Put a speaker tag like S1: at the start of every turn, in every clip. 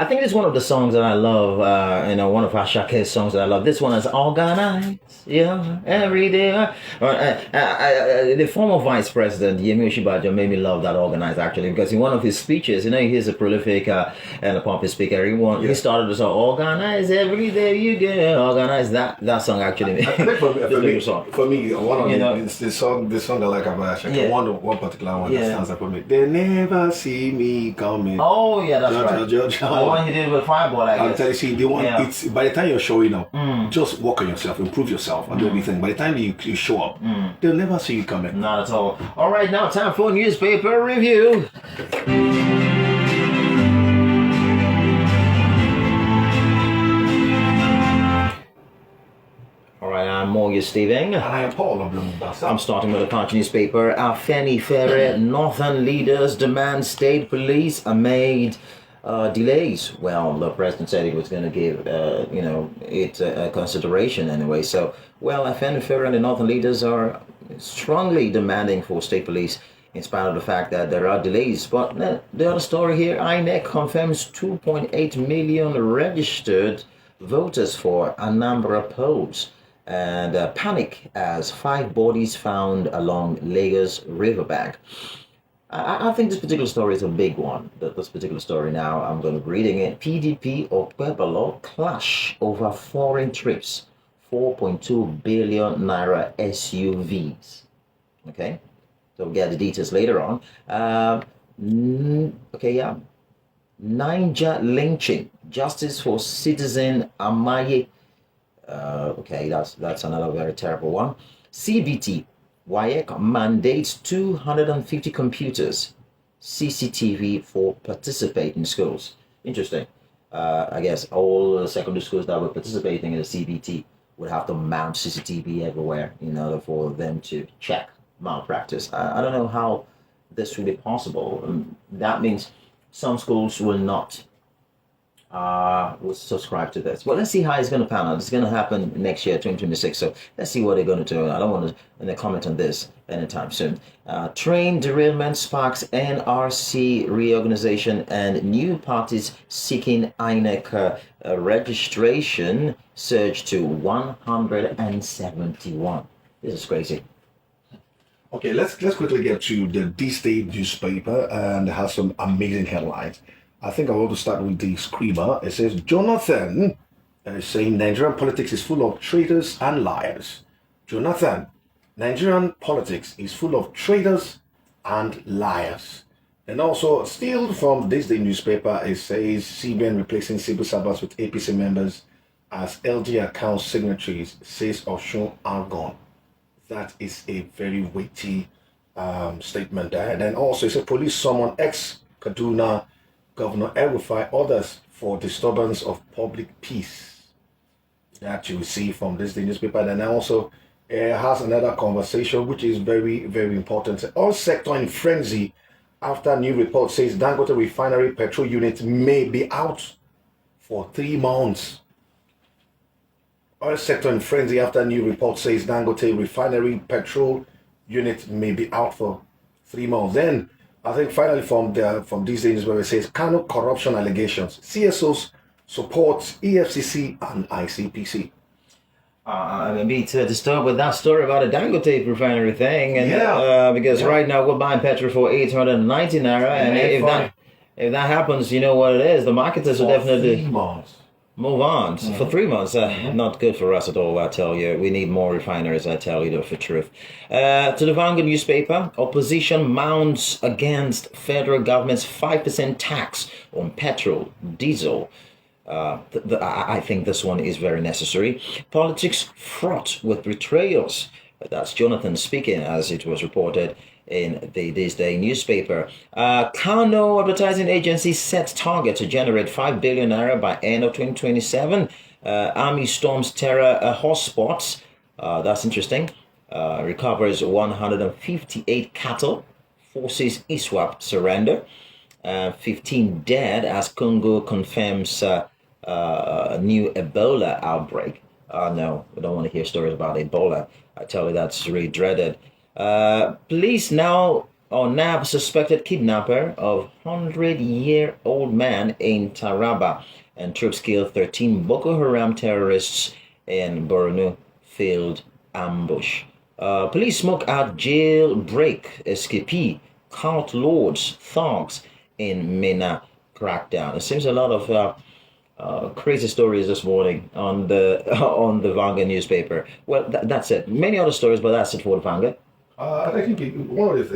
S1: I think it's one of the songs that I love. One of Ashake's songs that I love. This one is organized, every day. The former vice president Yemi Oshibajo made me love that organized actually because in one of his speeches, he's a prolific and a popular speaker. He started to say organize every day you get organized. That song actually.
S2: I think for me, one of the song I like about Ashake, one particular one that stands up for me. They never see me coming.
S1: Oh yeah, that's right. The one he did with Fireball, I guess.
S2: I'll tell you, see, the one, it's by the time you're showing up, just work on yourself, improve yourself, and do everything. By the time you show up, they'll never see you coming.
S1: Not at all. All right, now time for newspaper review. All right, I'm Moye Stephen.
S2: And I am Paul Obulomu.
S1: I'm starting with the Punch newspaper. Afenifere Northern leaders demand state police amid delays. Well, the president said he was going to give, it a consideration anyway. So, Afenifere and the Northern leaders are strongly demanding for state police in spite of the fact that there are delays. But the other story here, INEC confirms 2.8 million registered voters for Anambra polls. And panic as 5 bodies found along Lagos riverbank. I think this particular story is a big one. This particular story now, I'm going to be reading it. PDP or Pueblo clash over foreign trips. 4.2 billion naira SUVs. Okay, so we'll get the details later on. Niger lynching. Justice for citizen Amaye. That's another very terrible one. CBT, WAEC mandates 250 computers, CCTV for participating schools. Interesting. I guess all the secondary schools that were participating in the CBT would have to mount CCTV everywhere in order for them to check malpractice. I don't know how this will be possible. That means some schools will not will subscribe to this. Well, let's see how it's going to pan out. It's going to happen next year, 2026. So let's see what they're going to do. I don't want to comment on this anytime soon. Train derailment sparks NRC reorganization and new parties seeking INEC registration surge to 171. This is crazy.
S2: Okay, let's quickly get to the D-State newspaper and it has some amazing headlines. I think I want to start with the screamer. It says, Jonathan is saying Nigerian politics is full of traitors and liars. Jonathan, Nigerian politics is full of traitors and liars. And also, still from this day newspaper, it says CBN replacing civil servants with APC members as LG account signatories, says Oshun Argon. That is a very weighty statement there. And then also, it says police summon ex-Kaduna Governor El-Rufai others for disturbance of public peace. That you will see from this day newspaper. And then also has another conversation which is very, very important. All sector in frenzy after new report says Dangote refinery petrol unit may be out for 3 months. Oil sector in frenzy after new report says Dangote refinery petrol unit may be out for 3 months. Then I think finally from these days where it says Kano corruption allegations. CSOs support EFCC and ICPC.
S1: I'm a bit disturbed with that story about the Dangote refinery thing, and because right now we're buying petrol for 890 naira, and if that happens, you know what it is. The marketers will definitely move on for 3 months. Not good for us at all, I tell you. We need more refineries, I tell you the truth. To the Vanguard newspaper, opposition mounts against federal government's 5% tax on petrol, diesel. I think this one is very necessary. Politics fraught with betrayals. That's Jonathan speaking, as it was reported in the This Day newspaper. Kano Advertising Agency sets target to generate 5 billion naira by end of 2027. Army storms terror hotspots. That's interesting. Recovers 158 cattle. Forces ISWAP surrender. 15 dead as Congo confirms new Ebola outbreak. No, we don't want to hear stories about Ebola. I tell you, that's really dreaded. Police now nab suspected kidnapper of 100-year-old man in Taraba, and troops kill 13 Boko Haram terrorists in Borno field ambush. Police smoke out jailbreak escapee, cult lords, thugs in Mina crackdown. It seems a lot of crazy stories this morning on the on the Vanguard newspaper. Well, that's it. Many other stories, but that's it for the Vanguard.
S2: I think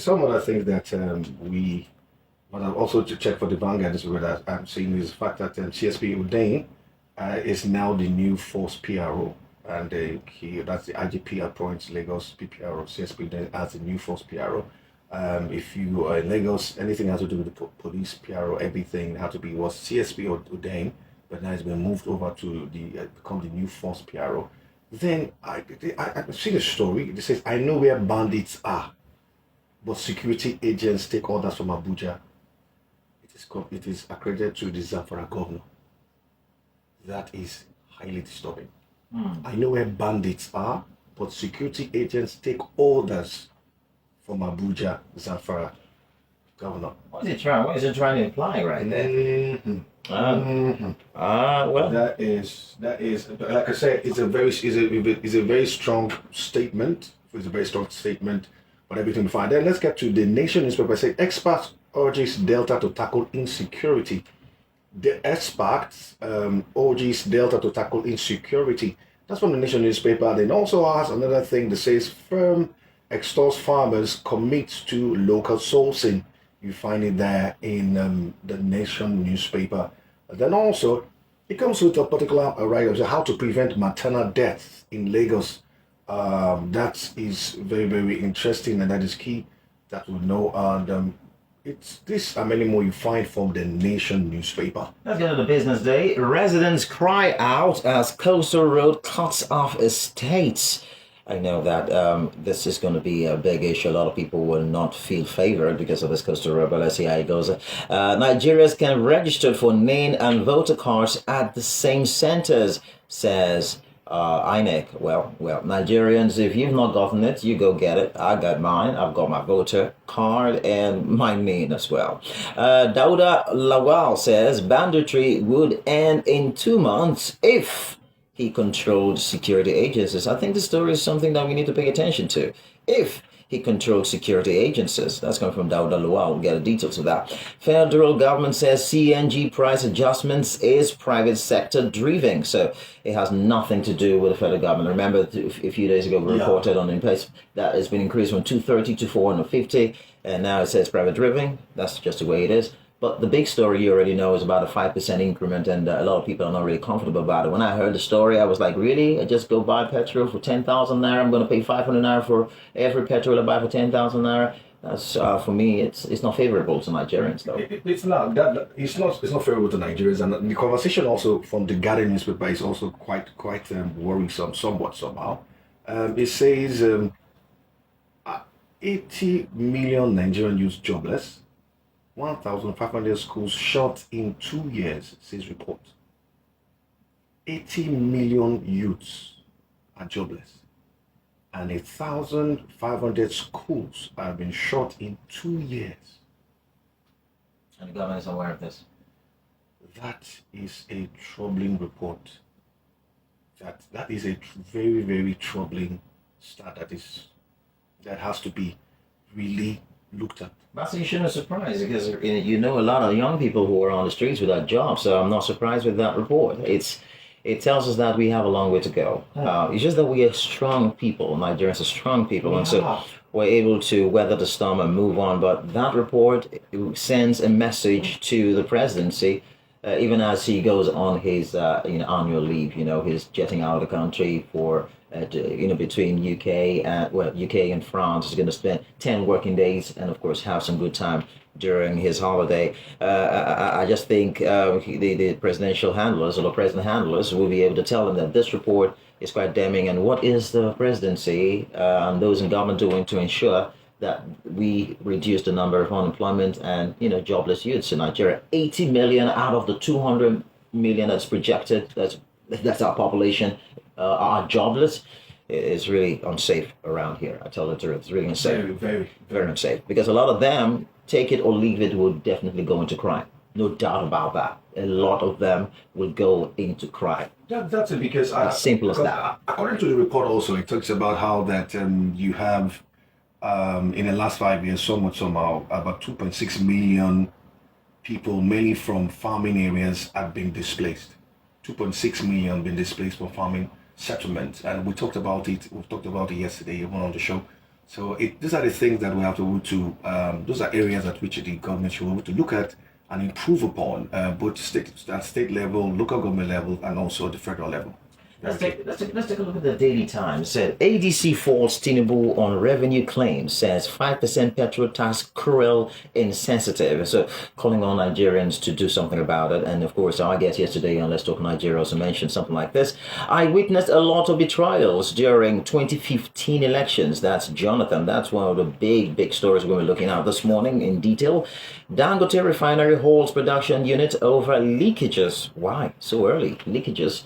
S2: some of the things that but I've also to check for the Vanguard is what I'm seeing is the fact that CSP Udain is now the new force PRO, and that's the IGP appoints Lagos PPRO, CSP Udain as the new force PRO. If you are in Lagos, anything has to do with the police PRO, everything had to be was CSP Udain, but now it's been moved over to become the new force PRO. Then I've seen a story. It says, I know where bandits are, but security agents take orders from Abuja. It is accredited to the Zamfara governor. That is highly disturbing. I know where bandits are, but security agents take orders from Abuja, Zamfara governor.
S1: What is it trying to imply right there? Well,
S2: that is like I said, it's a very strong statement. It's a very strong statement, but everything fine. Then let's get to the Nation newspaper. Say experts urges Delta to tackle insecurity. The experts urges Delta to tackle insecurity. That's from the Nation newspaper. Then also has another thing that says firm extors farmers commits to local sourcing. You find it there in the Nation newspaper. Then also, it comes with a particular write-up, how to prevent maternal deaths in Lagos. That is very, very interesting, and that is key that we know. And it's this and many more you find from the Nation newspaper.
S1: Let's go to the business day. Residents cry out as coastal road cuts off estates. I know that this is going to be a big issue. A lot of people will not feel favored because of this coastal road, but let's see how it goes. Nigerians can register for name and voter cards at the same centers, says INEC. Well, Nigerians, if you've not gotten it, you go get it. I got mine. I've got my voter card and my name as well. Dauda Lawal says banditry would end in 2 months if he controlled security agencies. I think the story is something that we need to pay attention to. If he controlled security agencies, that's coming from Dauda Lawal. We'll get the details of that. Federal government says CNG price adjustments is private sector driven. So it has nothing to do with the federal government. Remember, a few days ago, we reported on the place that it's been increased from 230 to 450. And now it says private driven. That's just the way it is. But the big story you already know is about a 5% increment, and a lot of people are not really comfortable about it. When I heard the story, I was like, really? I just go buy petrol for 10,000 naira? I'm going to pay 500 naira for every petrol I buy for 10,000 naira? That's for me, it's not favorable to Nigerians, though.
S2: It's not favorable to Nigerians, and the conversation also from the Guardian newspaper is also quite worrisome, somewhat somehow. It says 80 million Nigerian youths jobless. 1,500 schools shut in 2 years, says report. 80 million youths are jobless, and 1,500 schools have been shut in 2 years.
S1: And the government is aware of this.
S2: That is a troubling report. That is a very, very troubling start. That has to be really looked at.
S1: That's you shouldn't be surprised because you know a lot of young people who are on the streets without jobs. So I'm not surprised with that report. It tells us that we have a long way to go. It's just that we are strong people. Nigerians are strong people, and so we're able to weather the storm and move on. But that report sends a message to the presidency, even as he goes on his annual leave. He's jetting out of the country for. Between UK and France, he's going to spend 10 working days and, of course, have some good time during his holiday. I just think the presidential handlers or the president handlers will be able to tell them that this report is quite damning. And what is the presidency and those in government doing to ensure that we reduce the number of unemployment and jobless youths in Nigeria? 80 million out of the 200 million that's projected. That's our population. Are jobless. is really unsafe around here. I tell the truth, it's really unsafe.
S2: Very
S1: unsafe. Because a lot of them, take it or leave it, will definitely go into crime. No doubt about that. A lot of them will go into crime.
S2: That's it, because
S1: as simple as that.
S2: According to the report, also it talks about how that you have in the last 5 years, somehow about 2.6 million people, mainly from farming areas, have been displaced. 2.6 million been displaced from farming settlements, and we talked about it. We talked about it yesterday, even on the show. So these are the things that we have to those are areas at which the government should be able to look at and improve upon, both state level, local government level, and also the federal level.
S1: Let's take a look at the Daily Times. Said ADC falls Tinubu on revenue claims, says 5% petrol tax cruel, insensitive. So calling on Nigerians to do something about it. And of course, our guest yesterday on Let's Talk Nigeria also mentioned something like this. I witnessed a lot of betrayals during 2015 elections. That's Jonathan. That's one of the big stories we were looking at this morning in detail. Dangote refinery holds production unit over leakages. Why so early? Leakages.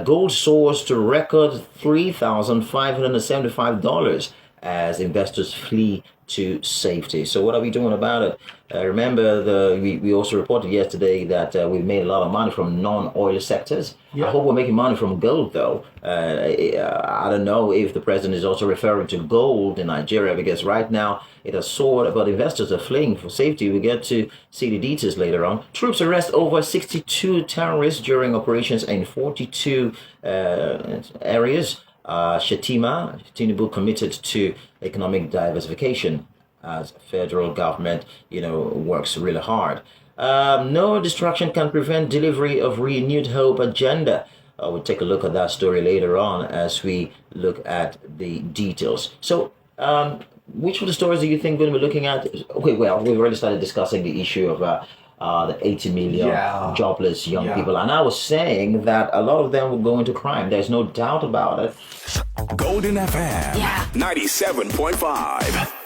S1: Gold soars to record $3,575 as investors flee to safety. So what are we doing about it? Remember, we also reported yesterday that we made a lot of money from non-oil sectors. Yeah. I hope we're making money from gold, though. I don't know if the president is also referring to gold in Nigeria, because right now it has soared, but investors are fleeing for safety. We get to see the details later on. Troops arrest over 62 terrorists during operations in 42 areas. Shetima, Tinubu committed to economic diversification as federal government, works really hard. No distraction can prevent delivery of renewed hope agenda. We'll take a look at that story later on as we look at the details. So, which of the stories do you think we're going to be looking at? Okay, well, we've already started discussing the issue of the 80 million jobless young people. And I was saying that a lot of them will go into crime. There's no doubt about it.
S3: Golden FM 97.5.